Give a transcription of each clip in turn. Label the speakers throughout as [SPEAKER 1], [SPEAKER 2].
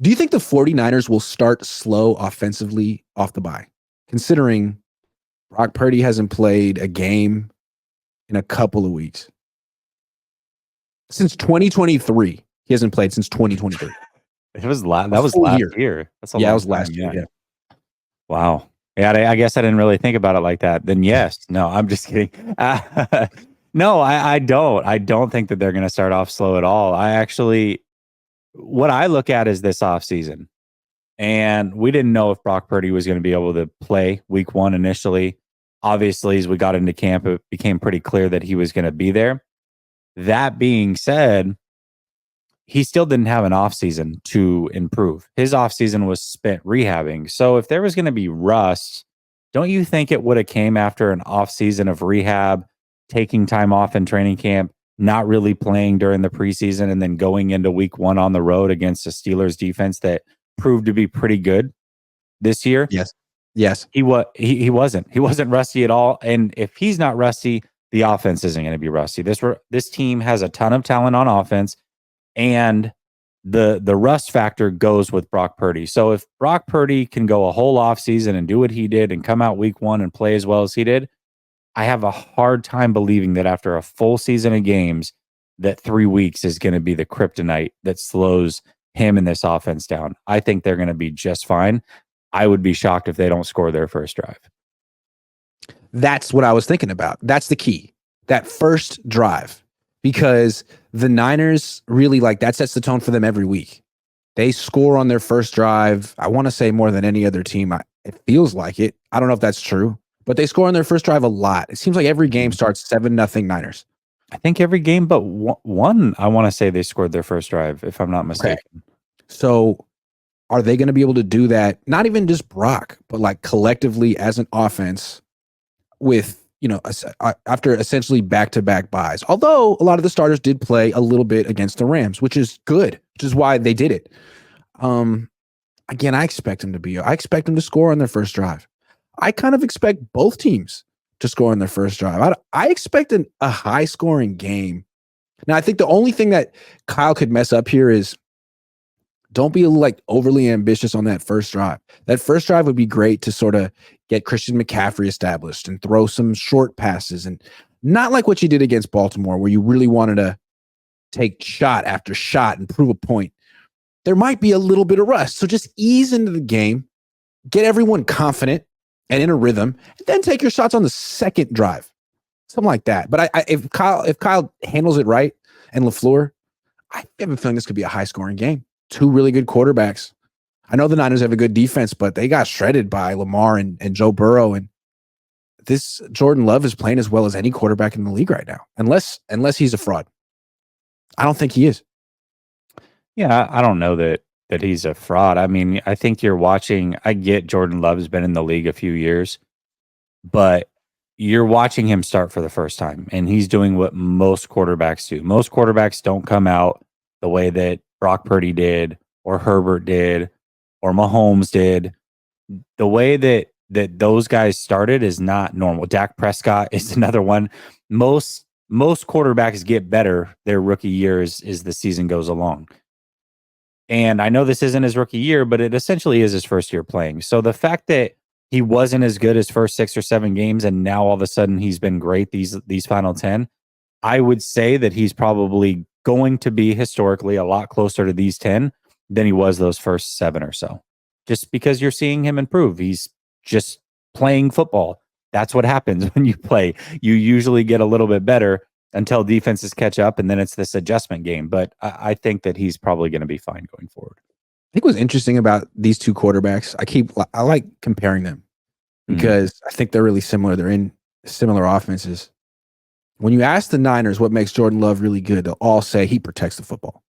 [SPEAKER 1] Do you think the 49ers will start slow offensively off the bye, considering Brock Purdy hasn't played a game in a couple of weeks? Since 2023. He hasn't played since 2023.
[SPEAKER 2] That was last year. That's a long
[SPEAKER 1] it was
[SPEAKER 2] time,
[SPEAKER 1] last year. Yeah.
[SPEAKER 2] Wow. Yeah, I guess I didn't really think about it like that. Then yes. No, I'm just kidding. No, I don't. I don't think that they're going to start off slow at all. What I look at is this offseason. And we didn't know if Brock Purdy was going to be able to play week 1 initially. Obviously, as we got into camp, it became pretty clear that he was going to be there. That being said, he still didn't have an offseason to improve. His offseason was spent rehabbing. So if there was going to be rust, don't you think it would have came after an offseason of rehab, taking time off in training camp, not really playing during the preseason, and then going into week 1 on the road against the Steelers defense that proved to be pretty good this year?
[SPEAKER 1] Yes.
[SPEAKER 2] He wasn't rusty at all. And if he's not rusty, the offense isn't going to be rusty. This team has a ton of talent on offense, and the rust factor goes with Brock Purdy. So if Brock Purdy can go a whole offseason and do what he did and come out week 1 and play as well as he did, I have a hard time believing that after a full season of games, that 3 weeks is going to be the kryptonite that slows him and this offense down. I think they're going to be just fine. I would be shocked if they don't score their first drive.
[SPEAKER 1] That's what I was thinking about. That's the key. That first drive. Because the Niners really that sets the tone for them every week. They score on their first drive. I want to say more than any other team. It feels like it. I don't know if that's true, but they score on their first drive a lot. It seems like every game starts 7-0 Niners.
[SPEAKER 2] I think every game but one, I want to say they scored their first drive, if I'm not mistaken.
[SPEAKER 1] Okay. So are they going to be able to do that? Not even just Brock, but collectively as an offense with, after essentially back-to-back buys. Although a lot of the starters did play a little bit against the Rams, which is good, which is why they did it. Again, I expect them to score on their first drive. I kind of expect both teams to score on their first drive. I expect a high-scoring game. Now, I think the only thing that Kyle could mess up here is don't be overly ambitious on that first drive. That first drive would be great to sort of get Christian McCaffrey established and throw some short passes, and not like what you did against Baltimore, where you really wanted to take shot after shot and prove a point. There might be a little bit of rust. So just ease into the game, get everyone confident and in a rhythm, and then take your shots on the second drive. Something like that. But if Kyle handles it right, and LaFleur, I have a feeling this could be a high-scoring game. 2 really good quarterbacks. I know the Niners have a good defense, but they got shredded by Lamar and Joe Burrow. And this Jordan Love is playing as well as any quarterback in the league right now, unless he's a fraud. I don't think he is.
[SPEAKER 2] Yeah, I don't know that he's a fraud. I mean, I think I get Jordan Love's been in the league a few years, but you're watching him start for the first time, and he's doing what most quarterbacks do. Most quarterbacks don't come out the way that Brock Purdy did, or Herbert did, or Mahomes did. The way that those guys started is not normal. Dak Prescott is another one. Most quarterbacks get better their rookie year as the season goes along. And I know this isn't his rookie year, but it essentially is his first year playing. So the fact that he wasn't as good his first 6 or 7 games, and now all of a sudden he's been great these final 10, I would say that he's probably going to be historically a lot closer to these 10 than he was those first 7 or so. Just because you're seeing him improve. He's just playing football. That's what happens when you play. You usually get a little bit better until defenses catch up, and then it's this adjustment game. But I think that he's probably going to be fine going forward.
[SPEAKER 1] I think what's interesting about these two quarterbacks, I like comparing them because I think they're really similar. They're in similar offenses. When you ask the Niners what makes Jordan Love really good, they'll all say he protects the football.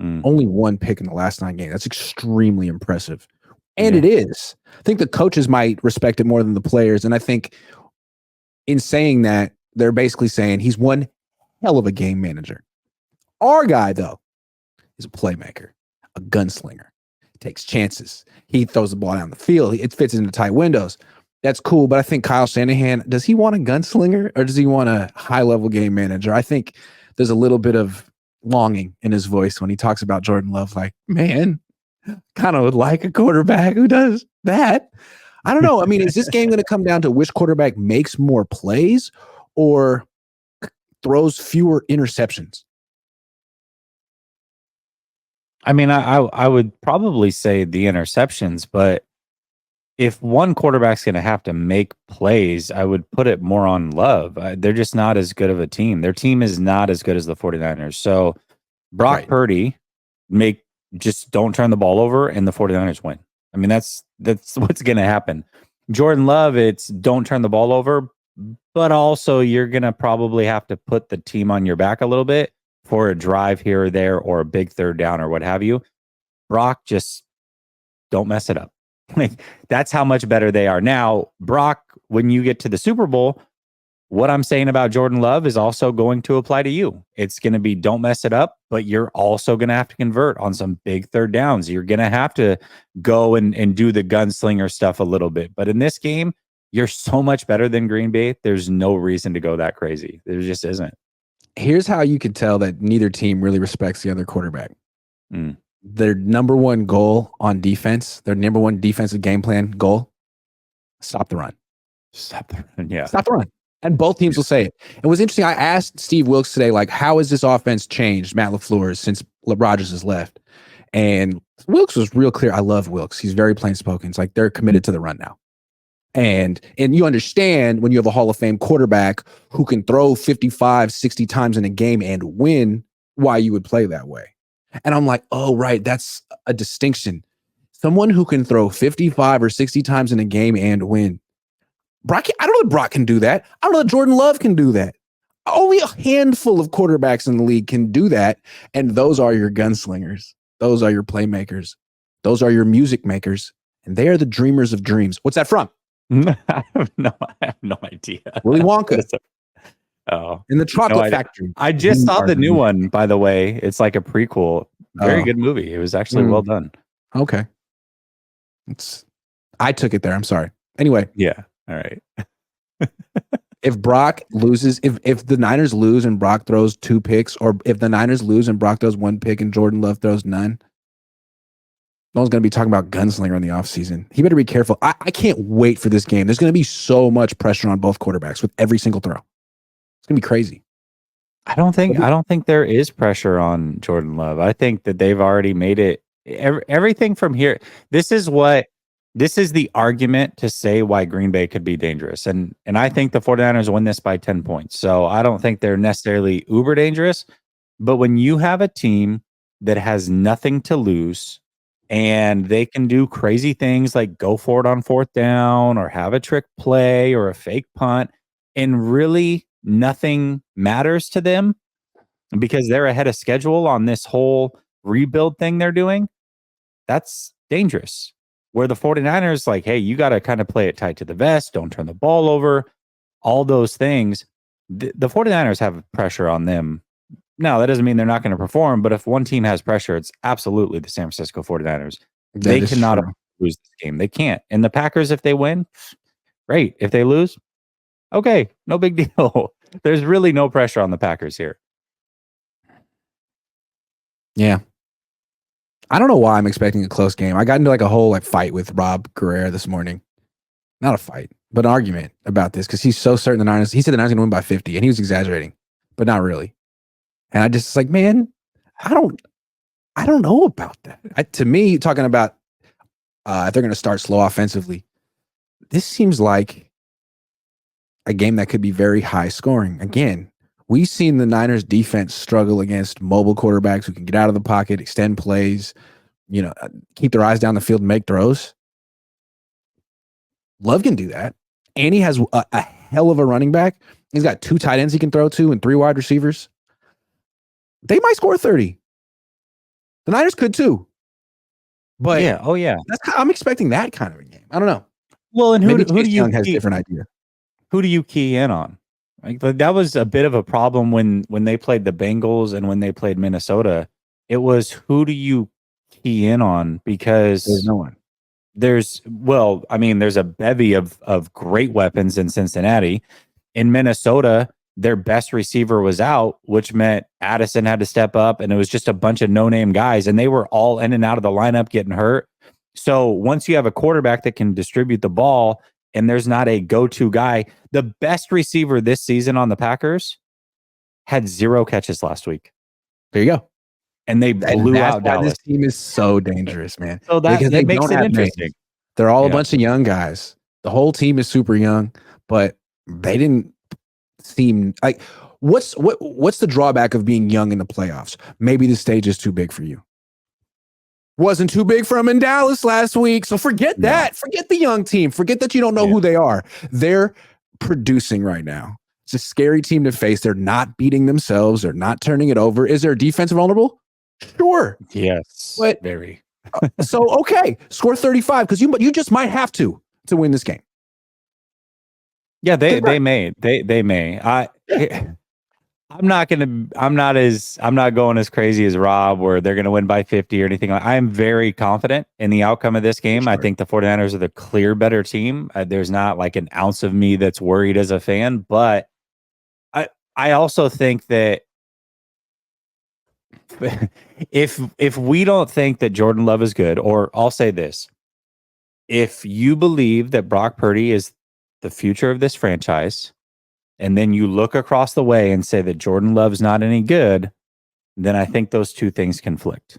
[SPEAKER 1] Only 1 pick in the last 9 games. That's extremely impressive. And it is. I think the coaches might respect it more than the players. And I think in saying that, they're basically saying he's one hell of a game manager. Our guy, though, is a playmaker, a gunslinger. He takes chances. He throws the ball down the field. It fits into tight windows. That's cool. But I think Kyle Shanahan, does he want a gunslinger or does he want a high-level game manager? I think there's a little bit of longing in his voice when he talks about Jordan Love. Like, man, kind of would like a quarterback who does that. I don't know. I mean, is this game going to come down to which quarterback makes more plays or throws fewer interceptions?
[SPEAKER 2] I mean, I would probably say the interceptions, but if one quarterback's going to have to make plays, I would put it more on Love. They're just not as good of a team. Their team is not as good as the 49ers. So Brock Purdy just don't turn the ball over and the 49ers win. I mean, that's what's going to happen. Jordan Love, it's don't turn the ball over, but also you're going to probably have to put the team on your back a little bit for a drive here or there or a big third down or what have you. Brock, just don't mess it up. Like, that's how much better they are. Now, Brock, when you get to the Super Bowl, what I'm saying about Jordan Love is also going to apply to you. It's going to be don't mess it up, but you're also going to have to convert on some big third downs. You're going to have to go and do the gunslinger stuff a little bit. But in this game, you're so much better than Green Bay. There's no reason to go that crazy. There just isn't.
[SPEAKER 1] Here's how you can tell that neither team really respects the other quarterback. Their number one goal on defense, their number one defensive game plan goal, stop the run.
[SPEAKER 2] Stop the run, yeah.
[SPEAKER 1] Stop the run. And both teams will say it. It was interesting. I asked Steve Wilks today, like, how has this offense changed, Matt LaFleur, since Rodgers has left? And Wilks was real clear. I love Wilks. He's very plain spoken. It's like they're committed to the run now. And you understand when you have a Hall of Fame quarterback who can throw 55, 60 times in a game and win, why you would play that way. And I'm like, oh, right. That's a distinction. Someone who can throw 55 or 60 times in a game and win. Brock, I don't know that Brock can do that. I don't know that Jordan Love can do that. Only a handful of quarterbacks in the league can do that. And those are your gunslingers. Those are your playmakers. Those are your music makers. And they are the dreamers of dreams. What's that from?
[SPEAKER 2] I have no idea.
[SPEAKER 1] Willy Wonka.
[SPEAKER 2] Oh,
[SPEAKER 1] in the Chocolate Factory.
[SPEAKER 2] I just saw the new one, by the way. It's like a prequel. Very good movie. It was actually well done.
[SPEAKER 1] Okay. I took it there. I'm sorry. Anyway.
[SPEAKER 2] Yeah. All right.
[SPEAKER 1] If Brock loses, if the Niners lose and Brock throws 2 picks, or if the Niners lose and Brock throws 1 pick and Jordan Love throws none, no one's going to be talking about gunslinger in the offseason. He better be careful. I can't wait for this game. There's going to be so much pressure on both quarterbacks with every single throw. It's going to be crazy.
[SPEAKER 2] I don't think there is pressure on Jordan Love. I think that they've already made it. Everything from here. This is the argument to say why Green Bay could be dangerous. And I think the 49ers win this by 10 points. So I don't think they're necessarily uber dangerous. But when you have a team that has nothing to lose and they can do crazy things like go for it on 4th down or have a trick play or a fake punt, and really nothing matters to them because they're ahead of schedule on this whole rebuild thing they're doing, that's dangerous. Where the 49ers, like, hey, you got to kind of play it tight to the vest, don't turn the ball over, all those things. The 49ers have pressure on them. Now, that doesn't mean they're not going to perform, but if one team has pressure, it's absolutely the San Francisco 49ers. They cannot lose this game. They can't. And the Packers, if they win, great. If they lose, okay, no big deal. There's really no pressure on the Packers here.
[SPEAKER 1] Yeah. I don't know why I'm expecting a close game. I got into like a whole fight with Rob Guerrero this morning. Not a fight, but an argument about this because he's so certain the Niners. He said the Niners are going to win by 50, and he was exaggerating, but not really. And I just like, man, I don't know about that. To me, talking about if they're going to start slow offensively, this seems like a game that could be very high scoring. Again, we've seen the Niners defense struggle against mobile quarterbacks who can get out of the pocket, extend plays, keep their eyes down the field and make throws. Love can do that. And he has a hell of a running back. He's got 2 tight ends he can throw to and 3 wide receivers. They might score 30. The Niners could too. But
[SPEAKER 2] yeah,
[SPEAKER 1] I'm expecting that kind of a game. I don't know.
[SPEAKER 2] Well, and who do you
[SPEAKER 1] has a different idea?
[SPEAKER 2] Who do you key in on? Like, that was a bit of a problem when they played the Bengals and when they played Minnesota. It was who do you key in on? Because
[SPEAKER 1] there's no one.
[SPEAKER 2] There's a bevy of great weapons in Cincinnati. In Minnesota, their best receiver was out, which meant Addison had to step up, and it was just a bunch of no-name guys, and they were all in and out of the lineup getting hurt. So once you have a quarterback that can distribute the ball and there's not a go-to guy, the best receiver this season on the Packers had 0 catches last week.
[SPEAKER 1] There you go.
[SPEAKER 2] And they blew out Dallas.
[SPEAKER 1] This team is so dangerous, man.
[SPEAKER 2] So that makes it interesting.
[SPEAKER 1] Names. They're all a bunch of young guys. The whole team is super young, but they didn't seem like what's the drawback of being young in the playoffs? Maybe the stage is too big for you. Wasn't too big for them in Dallas last week. So forget that. Forget the young team. Forget that you don't know who they are. They're producing right now. It's a scary team to face. They're not beating themselves. They're not turning it over. Is their defense vulnerable? Sure.
[SPEAKER 2] Yes.
[SPEAKER 1] But
[SPEAKER 2] very.
[SPEAKER 1] So okay, score 35 because you just might have to win this game.
[SPEAKER 2] Yeah, they may. I'm not going as crazy as Rob where they're going to win by 50 or anything. I am very confident in the outcome of this game. Sure. I think the 49ers are the clear better team. There's not like an ounce of me that's worried as a fan, but I also think that if we don't think that Jordan Love is good, or I'll say this, if you believe that Brock Purdy is the future of this franchise, and then you look across the way and say that Jordan Love's not any good, then I think those two things conflict.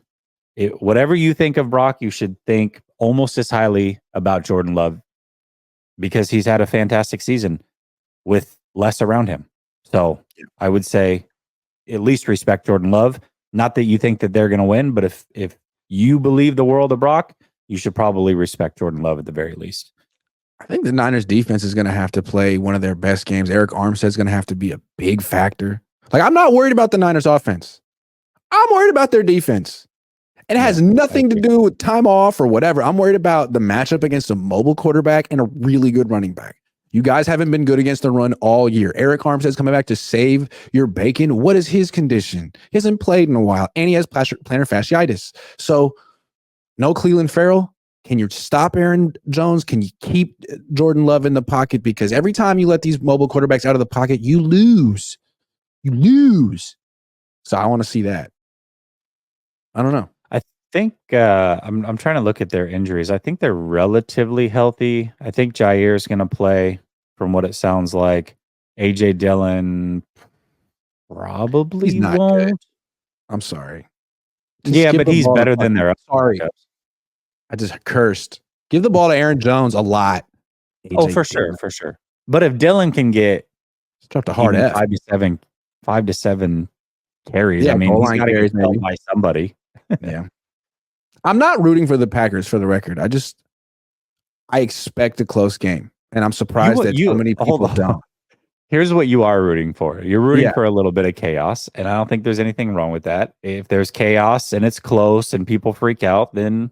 [SPEAKER 2] Whatever you think of Brock, you should think almost as highly about Jordan Love because he's had a fantastic season with less around him. So I would say at least respect Jordan Love. Not that you think that they're going to win, but if you believe the world of Brock, you should probably respect Jordan Love at the very least.
[SPEAKER 1] I think the Niners defense is going to have to play one of their best games. Eric Armstead's going to have to be a big factor. Like, I'm not worried about the Niners offense. I'm worried about their defense. It has nothing to do with time off or whatever. I'm worried about the matchup against a mobile quarterback and a really good running back. You guys haven't been good against the run all year. Eric Armstead's coming back to save your bacon. What is his condition? He hasn't played in a while, and he has plantar fasciitis. So, no Cleveland Farrell. Can you stop Aaron Jones? Can you keep Jordan Love in the pocket? Because every time you let these mobile quarterbacks out of the pocket, you lose. You lose. So I want to see that. I don't know.
[SPEAKER 2] I think I'm trying to look at their injuries. I think they're relatively healthy. I think Jair's going to play from what it sounds like. AJ Dillon probably won't.
[SPEAKER 1] Good. I'm sorry.
[SPEAKER 2] But he's better than their
[SPEAKER 1] sorry. I just cursed. Give the ball to Aaron Jones a lot.
[SPEAKER 2] AJ for sure. But if Dillon can get
[SPEAKER 1] dropped a hard F.
[SPEAKER 2] 5 to 7 carries, I mean, he's got to get held by somebody.
[SPEAKER 1] Yeah. I'm not rooting for the Packers for the record. I expect a close game. And I'm surprised that so many people don't.
[SPEAKER 2] Here's what you are rooting for. You're rooting for a little bit of chaos. And I don't think there's anything wrong with that. If there's chaos and it's close and people freak out, then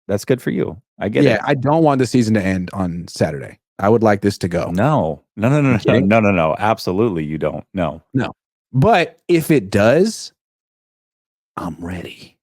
[SPEAKER 2] that's good for you. I get it.
[SPEAKER 1] Yeah, I don't want the season to end on Saturday. I would like this to go.
[SPEAKER 2] No. Absolutely, you don't. No.
[SPEAKER 1] But if it does, I'm ready.